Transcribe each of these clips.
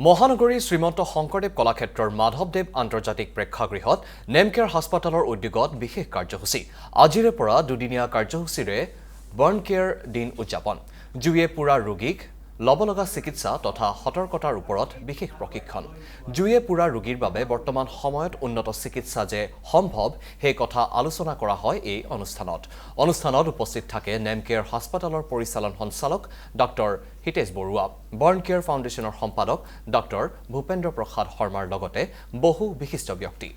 মহানগৰী শ্ৰীমন্ত শংকৰদেৱ কলাক্ষেত্ৰৰ মাধৱদেৱ আন্তৰ্জাতিক প্ৰেক্ষাগৃহত নেমকেয়াৰ হাস্পাতালৰ উদ্যোগত বিশেষ কাৰ্যসূচী আজিৰে পৰা দুদিনীয়া কাৰ্যসূচীৰে বাৰ্ণ কেয়াৰ দিন উদযাপন জুয়ে পুৰা ৰোগীক লবলগা চিকিৎসা তথা সতৰ্কতাৰ ওপৰত বিশেষ প্ৰশিক্ষণ জুয়ে পুৰা ৰোগীৰ বাবে বৰ্তমান সময়ত উন্নত চিকিৎসা যে সম্ভৱ সেই কথা আলোচনা কৰা হয় এই অনুষ্ঠানত উপস্থিত থাকে নেমকেয়াৰ হাস্পাতালৰ পৰিচালন সঞ্চালক doctor Hitesh Baruah burn care ফাউণ্ডেশ্যনৰ সম্পাদক ডক্টৰ ভূপেন্দ্ৰ প্ৰসাদ শৰ্মাৰ লগতে বহু বিশিষ্ট ব্যক্তি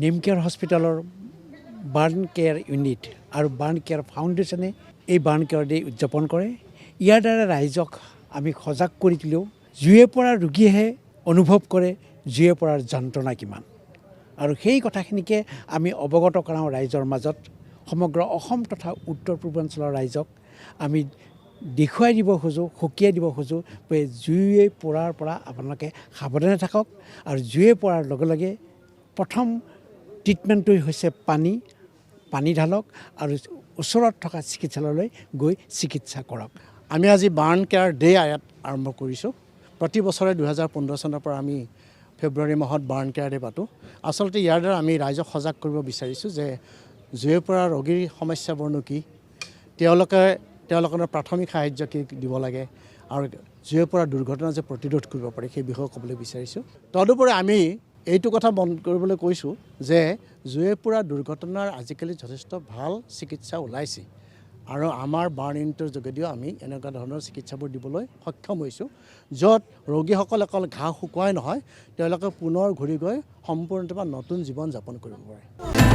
নেমকেয়াৰ হস্পিটালৰ বাৰ্ণ কেয়াৰ ইউনিট আৰু বাৰ্ণ কেয়াৰ ফাউণ্ডেশ্যনে এই বাৰ্ণ কেয়াৰ ডে উদযাপন কৰে। ইয়াৰ দ্বাৰা ৰাইজক আমি সজাগ কৰি দিলেও জুয়ে পৰা ৰোগীয়েহে অনুভৱ কৰে জুয়ে পৰাৰ যন্ত্ৰণা কিমান আৰু সেই কথাখিনিকে আমি অৱগত কৰাওঁ ৰাইজৰ মাজত সমগ্ৰ অসম তথা উত্তৰ পূৰ্বাঞ্চলৰ ৰাইজক আমি দেখুৱাই দিব খোজোঁ সকীয়াই দিব খোজোঁ যে জুয়ে পৰাৰ পৰা আপোনালোকে সাৱধানে থাকক আৰু জুয়ে পৰাৰ লগে লগে প্ৰথম ট্ৰিটমেণ্টটোৱে হৈছে পানী ঢালক আৰু ওচৰত থকা চিকিৎসালয়লৈ গৈ চিকিৎসা কৰক। আমি আজি বাৰ্ণ কেয়াৰ ডে আৰম্ভ কৰিছোঁ। প্ৰতি বছৰে 2015 চনৰ পৰা আমি ফেব্ৰুৱাৰী মাহত বাৰ্ণ কেয়াৰ ডে পাতোঁ। আচলতে ইয়াৰ দ্বাৰা আমি ৰাইজক সজাগ কৰিব বিচাৰিছোঁ যে জুয়ে পৰা ৰোগীৰ সমস্যাবোৰনো কি, তেওঁলোকৰ প্ৰাথমিক সাহায্য কি দিব লাগে আৰু জুয়ে পৰা দুৰ্ঘটনা যে প্ৰতিৰোধ কৰিব পাৰি সেই বিষয়ে ক'বলৈ বিচাৰিছোঁ। তদুপৰি আমি এইটো কথা মন কৰিবলৈ কৈছোঁ যে জুয়ে পৰা দুৰ্ঘটনাৰ আজিকালি যথেষ্ট ভাল চিকিৎসা ওলাইছে আৰু আমাৰ বাৰ্ণ ইউনিটৰ যোগেদিও আমি এনেকুৱা ধৰণৰ চিকিৎসাবোৰ দিবলৈ সক্ষম হৈছোঁ, য'ত ৰোগীসকল অকল ঘাঁ শুকুৱাই নহয় তেওঁলোকে পুনৰ ঘূৰি গৈ সম্পূৰ্ণৰূপে নতুন জীৱন যাপন কৰিব পাৰে।